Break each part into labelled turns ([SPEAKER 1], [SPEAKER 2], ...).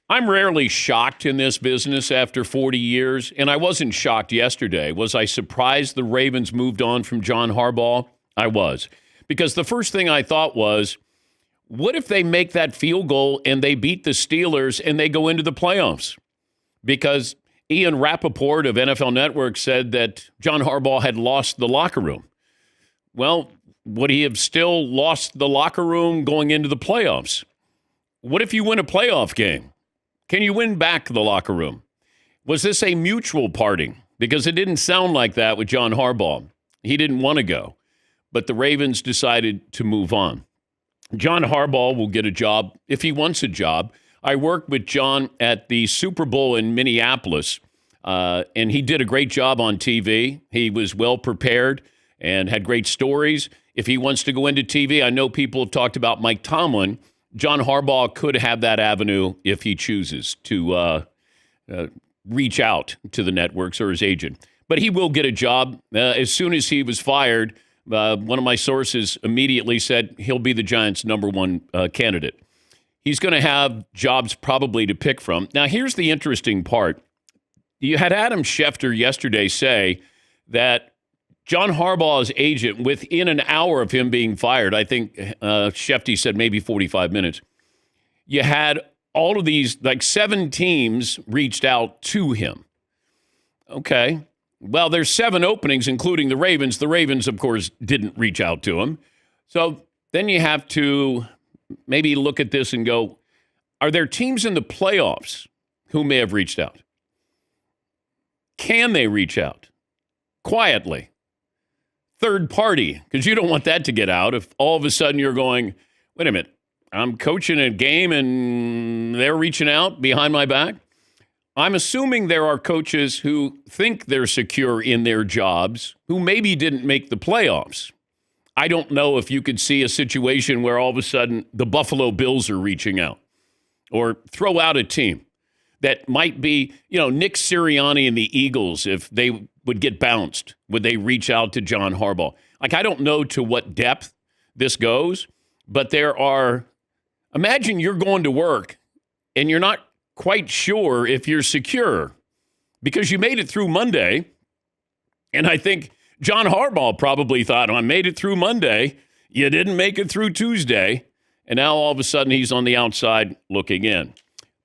[SPEAKER 1] I'm rarely shocked in this business after 40 years, and I wasn't shocked yesterday. Was I surprised the Ravens moved on from John Harbaugh? I was. Because the first thing I thought was, what if they make that field goal and they beat the Steelers and they go into the playoffs? Because Ian Rappaport of NFL Network said that John Harbaugh had lost the locker room. Well, would he have still lost the locker room going into the playoffs? What if you win a playoff game? Can you win back the locker room? Was this a mutual parting? Because it didn't sound like that with John Harbaugh. He didn't want to go, but the Ravens decided to move on. John Harbaugh will get a job if he wants a job. I worked with John at the Super Bowl in Minneapolis, and he did a great job on TV. He was well prepared and had great stories. If he wants to go into TV, I know people have talked about Mike Tomlin. John Harbaugh could have that avenue if he chooses to reach out to the networks or his agent. But he will get a job. As soon as he was fired, one of my sources immediately said he'll be the Giants' number one candidate. He's going to have jobs probably to pick from. Now, here's the interesting part. You had Adam Schefter yesterday say that John Harbaugh's agent, within an hour of him being fired, I think Schefter said maybe 45 minutes, you had all of these, like 7 teams reached out to him. Okay. Well, there's 7 openings, including the Ravens. The Ravens, of course, didn't reach out to him. So then you have to maybe look at this and go, are there teams in the playoffs who may have reached out? Can they reach out quietly? Third party, because you don't want that to get out. If all of a sudden you're going, wait a minute, I'm coaching a game and they're reaching out behind my back. I'm assuming there are coaches who think they're secure in their jobs who maybe didn't make the playoffs. I don't know if you could see a situation where all of a sudden the Buffalo Bills are reaching out, or throw out a team that might be, Nick Sirianni and the Eagles, if they would get bounced, would they reach out to John Harbaugh? Like, I don't know to what depth this goes, but imagine you're going to work and you're not quite sure if you're secure because you made it through Monday. And I think John Harbaugh probably thought, I made it through Monday. You didn't make it through Tuesday. And now all of a sudden he's on the outside looking in.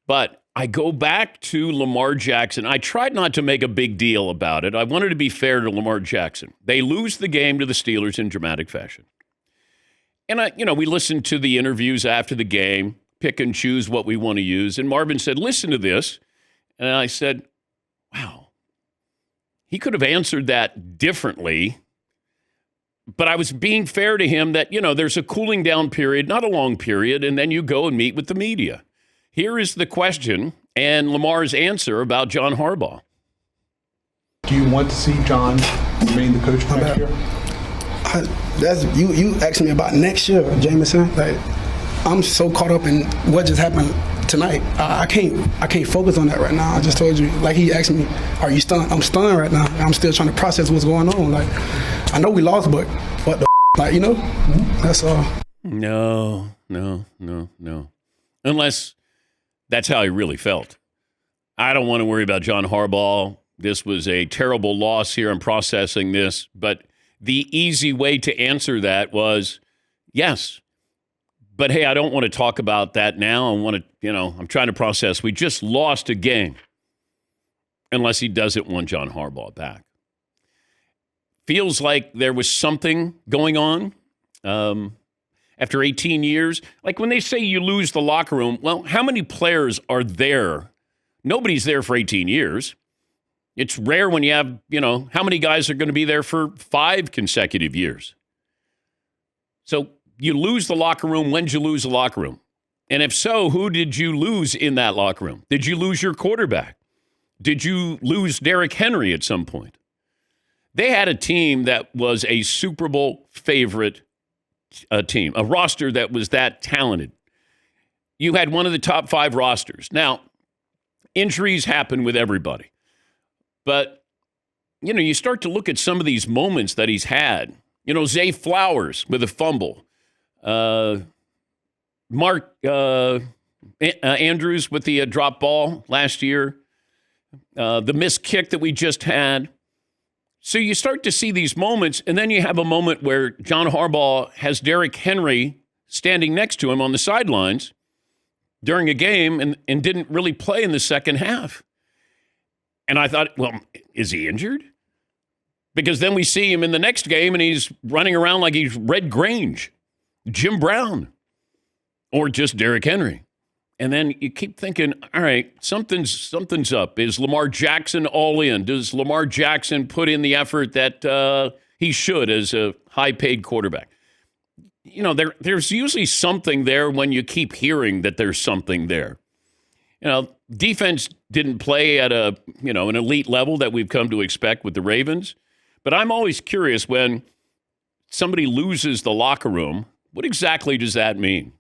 [SPEAKER 1] But I go back to Lamar Jackson. I tried not to make a big deal about it. I wanted to be fair to Lamar Jackson. They lose the game to the Steelers in dramatic fashion. And we listened to the interviews after the game, pick and choose what we want to use. And Marvin said, listen to this. And I said, wow, he could have answered that differently. But I was being fair to him that, there's a cooling down period, not a long period, and then you go and meet with the media. Here is the question and Lamar's answer about John Harbaugh.
[SPEAKER 2] Do you want to see John remain the coach next year?
[SPEAKER 3] You asked me about next year, Jameson. Like, I'm so caught up in what just happened tonight. I can't focus on that right now. I just told you, like he asked me, are you stunned? I'm stunned right now. I'm still trying to process what's going on. Like, I know we lost, but what the that's all.
[SPEAKER 1] No. Unless that's how he really felt. I don't want to worry about John Harbaugh. This was a terrible loss here. I'm processing this. But the easy way to answer that was, yes. But, hey, I don't want to talk about that now. I'm trying to process. We just lost a game. Unless he doesn't want John Harbaugh back. Feels like there was something going on. After 18 years, like when they say you lose the locker room, well, how many players are there? Nobody's there for 18 years. It's rare when you have, how many guys are going to be there for 5 consecutive years? So you lose the locker room. When did you lose the locker room? And if so, who did you lose in that locker room? Did you lose your quarterback? Did you lose Derrick Henry at some point? They had a team that was a Super Bowl favorite team, a roster that was that talented. You had one of the top 5 rosters. Now, injuries happen with everybody. But, you start to look at some of these moments that he's had. Zay Flowers with a fumble. Andrews with the drop ball last year, the missed kick that we just had. So you start to see these moments, and then you have a moment where John Harbaugh has Derrick Henry standing next to him on the sidelines during a game and didn't really play in the second half. And I thought, well, is he injured? Because then we see him in the next game, and he's running around like he's Red Grange, Jim Brown, or just Derrick Henry. And then you keep thinking, all right, something's up. Is Lamar Jackson all in? Does Lamar Jackson put in the effort that he should as a high-paid quarterback? You know, there's usually something there when you keep hearing that there's something there. You know, defense didn't play at an elite level that we've come to expect with the Ravens. But I'm always curious when somebody loses the locker room, what exactly does that mean?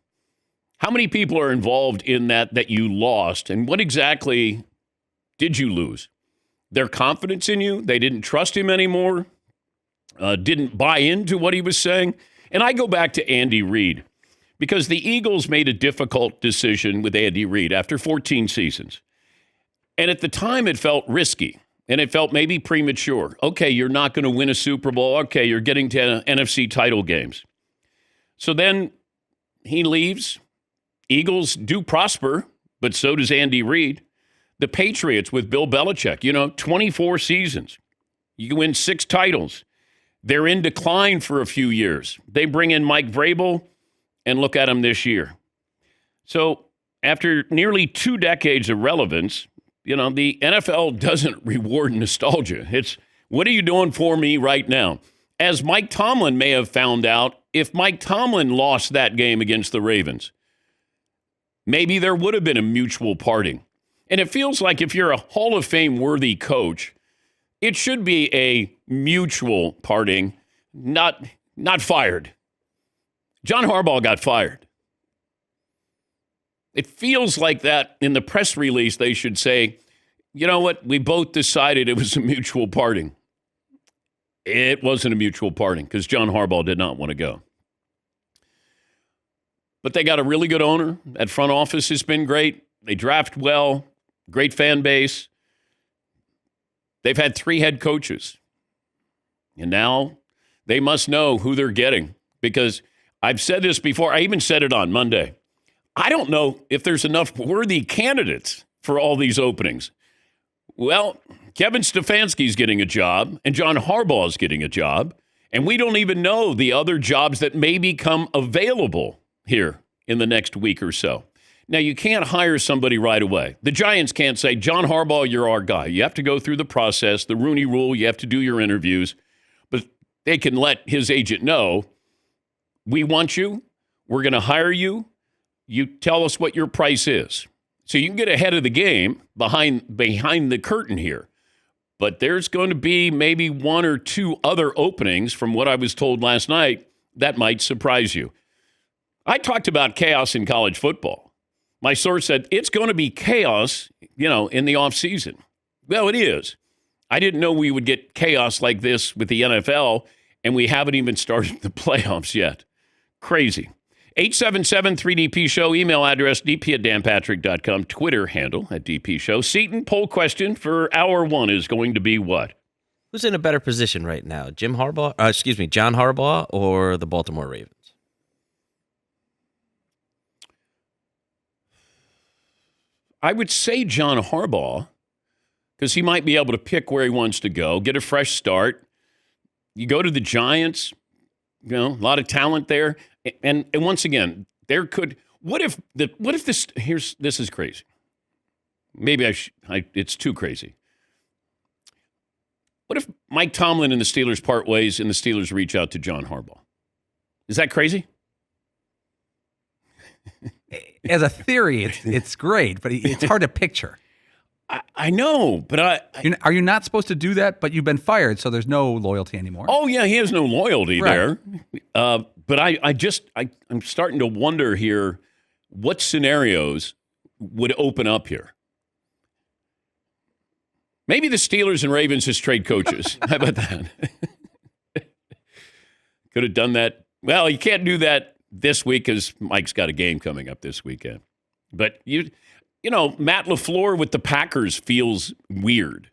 [SPEAKER 1] How many people are involved in that you lost, and what exactly did you lose? Their confidence in you? They didn't trust him anymore? Didn't buy into what he was saying? And I go back to Andy Reid, because the Eagles made a difficult decision with Andy Reid after 14 seasons. And at the time, it felt risky, and it felt maybe premature. Okay, you're not going to win a Super Bowl. Okay, you're getting to NFC title games. So then he leaves. Eagles do prosper, but so does Andy Reid. The Patriots with Bill Belichick, 24 seasons. You win 6 titles. They're in decline for a few years. They bring in Mike Vrabel, and look at him this year. So after nearly 2 decades of relevance, the NFL doesn't reward nostalgia. It's, what are you doing for me right now? As Mike Tomlin may have found out, if Mike Tomlin lost that game against the Ravens, maybe there would have been a mutual parting. And it feels like if you're a Hall of Fame worthy coach, it should be a mutual parting, not fired. John Harbaugh got fired. It feels like that in the press release. They should say, you know what? We both decided it was a mutual parting. It wasn't a mutual parting because John Harbaugh did not want to go. But they got a really good owner. That front office has been great. They draft well, great fan base. They've had 3 head coaches. And now they must know who they're getting, because I've said this before. I even said it on Monday. I don't know if there's enough worthy candidates for all these openings. Well, Kevin Stefanski's getting a job, and John Harbaugh's getting a job, and we don't even know the other jobs that may become available here in the next week or so. Now, you can't hire somebody right away. The Giants can't say, John Harbaugh, you're our guy. You have to go through the process, the Rooney Rule. You have to do your interviews. But they can let his agent know, we want you. We're going to hire you. You tell us what your price is. So you can get ahead of the game behind the curtain here. But there's going to be maybe 1 or 2 other openings, from what I was told last night, that might surprise you. I talked about chaos in college football. My source said it's going to be chaos, in the offseason. Well, it is. I didn't know we would get chaos like this with the NFL, and we haven't even started the playoffs yet. Crazy. 877-3DP-SHOW, email address dp@danpatrick.com, Twitter handle @DP-SHOW. Seton, poll question for hour 1 is going to be what?
[SPEAKER 4] Who's in a better position right now, John Harbaugh or the Baltimore Ravens?
[SPEAKER 1] I would say John Harbaugh, because he might be able to pick where he wants to go, get a fresh start. You go to the Giants, a lot of talent there. And once again, there could, what if this is crazy. Maybe it's too crazy. What if Mike Tomlin and the Steelers part ways and the Steelers reach out to John Harbaugh? Is that crazy?
[SPEAKER 5] As a theory, it's great, but it's hard to picture.
[SPEAKER 1] I know, but
[SPEAKER 5] are you not supposed to do that? But you've been fired, so there's no loyalty anymore.
[SPEAKER 1] Oh yeah, he has no loyalty
[SPEAKER 5] right
[SPEAKER 1] there. But I'm starting to wonder here, what scenarios would open up here? Maybe the Steelers and Ravens just trade coaches. How about that? Could have done that. Well, you can't do that this week because Mike's got a game coming up this weekend. But Matt LaFleur with the Packers feels weird.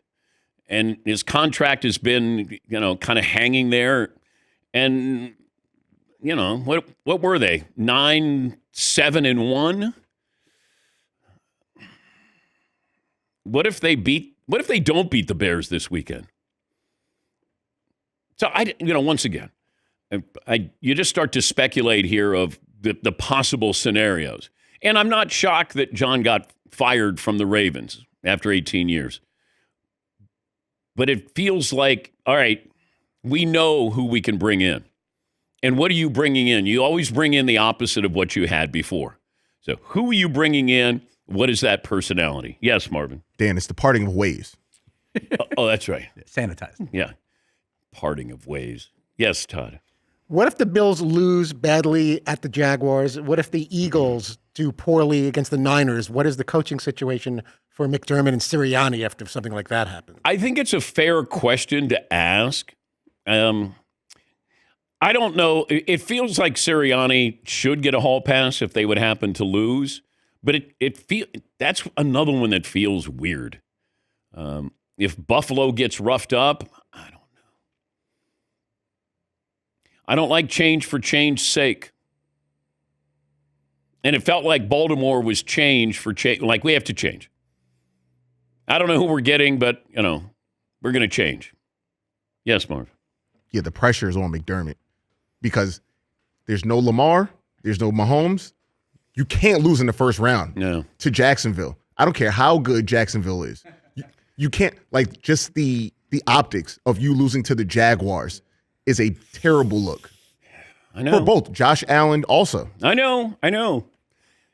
[SPEAKER 1] And his contract has been, kind of hanging there. And, what were they? 9-7-1? What if they don't beat the Bears this weekend? So once again, you just start to speculate here of the possible scenarios. And I'm not shocked that John got fired from the Ravens after 18 years. But it feels like, all right, we know who we can bring in. And what are you bringing in? You always bring in the opposite of what you had before. So who are you bringing in? What is that personality? Yes, Marvin.
[SPEAKER 6] Dan, it's the parting of ways.
[SPEAKER 1] Oh, that's right.
[SPEAKER 5] Sanitized.
[SPEAKER 1] Yeah. Parting of ways. Yes, Todd.
[SPEAKER 7] What if the Bills lose badly at the Jaguars? What if the Eagles do poorly against the Niners? What is the coaching situation for McDermott and Sirianni after something like that happens?
[SPEAKER 1] I think it's a fair question to ask. I don't know. It feels like Sirianni should get a hall pass if they would happen to lose, but that's another one that feels weird. If Buffalo gets roughed up, I don't know. I don't like change for change's sake. And it felt like Baltimore was change for change. Like, we have to change. I don't know who we're getting, but, we're going to change. Yes, Marv.
[SPEAKER 6] Yeah, the pressure is on McDermott because there's no Lamar, there's no Mahomes. You can't lose in the first round to Jacksonville. I don't care how good Jacksonville is. You can't, just the optics of you losing to the Jaguars is a terrible look.
[SPEAKER 1] I know.
[SPEAKER 6] For both. Josh Allen also.
[SPEAKER 1] I know.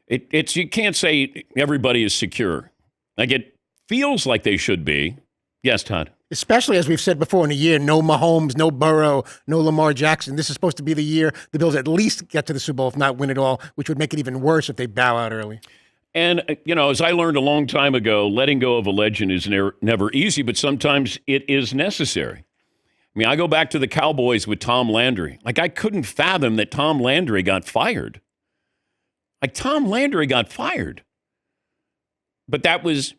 [SPEAKER 1] It's you can't say everybody is secure. It feels like they should be. Yes, Todd.
[SPEAKER 7] Especially, as we've said before in a year, no Mahomes, no Burrow, no Lamar Jackson. This is supposed to be the year the Bills at least get to the Super Bowl, if not win it all, which would make it even worse if they bow out early.
[SPEAKER 1] And, as I learned a long time ago, letting go of a legend is never easy, but sometimes it is necessary. I go back to the Cowboys with Tom Landry. I couldn't fathom that Tom Landry got fired. Tom Landry got fired. But that was,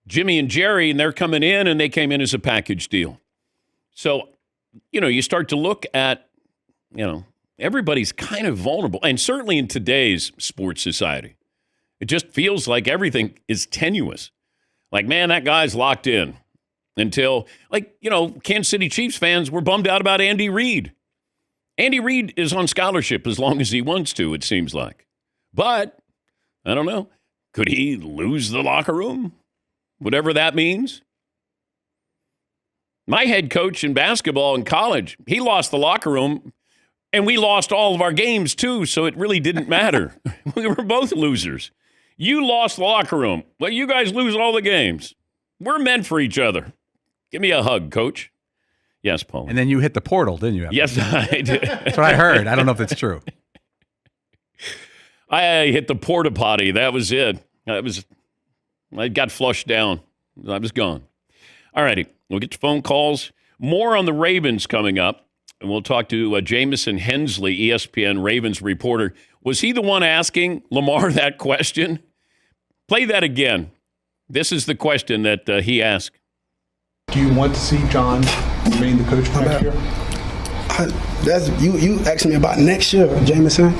[SPEAKER 1] Jimmy and Jerry, and they're coming in, and they came in as a package deal. So, you start to look at, everybody's kind of vulnerable. And certainly in today's sports society, it just feels like everything is tenuous. Man, that guy's locked in. Until, Kansas City Chiefs fans were bummed out about Andy Reid. Andy Reid is on scholarship as long as he wants to, it seems like. But, I don't know, could he lose the locker room? Whatever that means. My head coach in basketball in college, he lost the locker room, and we lost all of our games too, so it really didn't matter. We were both losers. You lost the locker room. Well, you guys lose all the games. We're meant for each other. Give me a hug, Coach. Yes, Paul.
[SPEAKER 5] And then you hit the portal, didn't you?
[SPEAKER 1] Yes, I did.
[SPEAKER 5] That's what I heard. I don't know if it's true.
[SPEAKER 1] I hit the porta potty. That was it. I got flushed down. I was gone. All righty. We'll get to phone calls. More on the Ravens coming up. And we'll talk to Jamison Hensley, ESPN Ravens reporter. Was he the one asking Lamar that question? Play that again. This is the question that he asked.
[SPEAKER 2] Do you want to see John remain the coach for next year?
[SPEAKER 3] You asked me about next year, Jamison.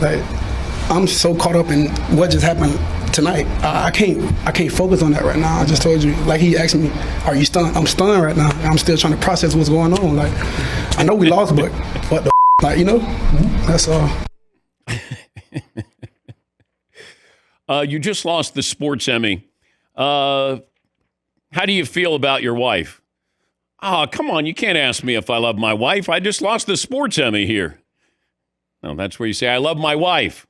[SPEAKER 3] I'm so caught up in what just happened tonight. I can't focus on that right now. I just told you. He asked me, "Are you stunned?" I'm stunned right now. I'm still trying to process what's going on. I know we lost, but what the that's all.
[SPEAKER 1] You just lost the sports Emmy. How do you feel about your wife? Oh, come on. You can't ask me if I love my wife. I just lost the sports Emmy here. No, that's where you say, I love my wife.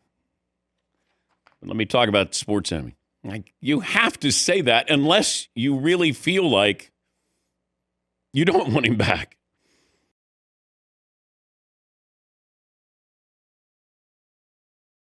[SPEAKER 1] But let me talk about the sports Emmy. You have to say that unless you really feel like you don't want him back.